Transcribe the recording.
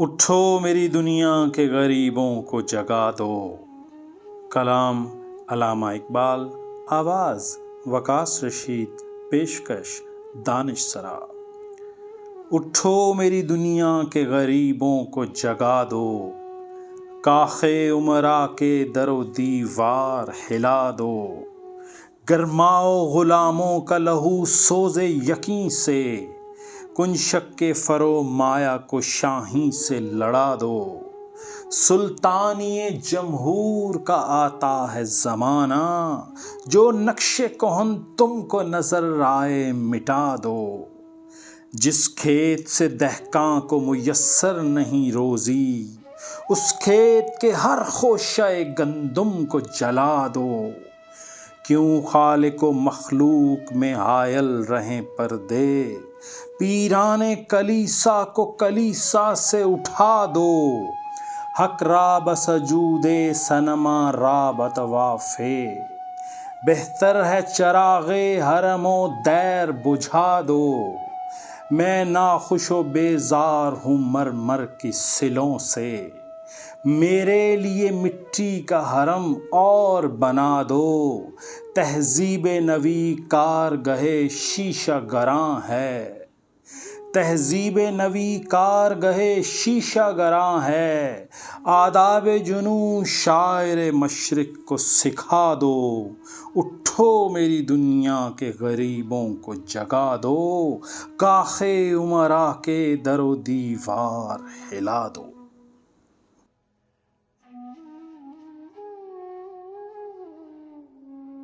اٹھو میری دنیا کے غریبوں کو جگا دو۔ کلام علامہ اقبال، آواز وقاص رشید، پیشکش دانش سرا۔ اٹھو میری دنیا کے غریبوں کو جگا دو، کاخ امرا کے در و دیوار ہلا دو۔ گرماؤ غلاموں کا لہو سوز یقین سے، کنشک کے فرو مایا کو شاہیں سے لڑا دو۔ سلطانی جمہور کا آتا ہے زمانہ، جو نقش کہن تم کو نظر آئے مٹا دو۔ جس کھیت سے دہقاں کو میسر نہیں روزی، اس کھیت کے ہر خوشہ گندم کو جلا دو۔ کیوں خالق و مخلوق میں حائل رہیں پردے، پیران کلیسا کو کلیسا سے اٹھا دو۔ حق را بسجود صنما را بطواف، بہتر ہے چراغ حرم و دیر بجھا دو۔ میں ناخوش و بیزار ہوں مر مر کی سلوں سے، میرے لیے مٹی کا حرم اور بنا دو۔ تہذیب نوی کارگہ شیشہ گراں ہے، تہذیب نوی کارگہ شیشہ گراں ہے۔ آداب جنوں شاعر مشرق کو سکھا دو۔ اٹھو میری دنیا کے غریبوں کو جگا دو، کاخ امرا کے در و دیوار ہلا دو۔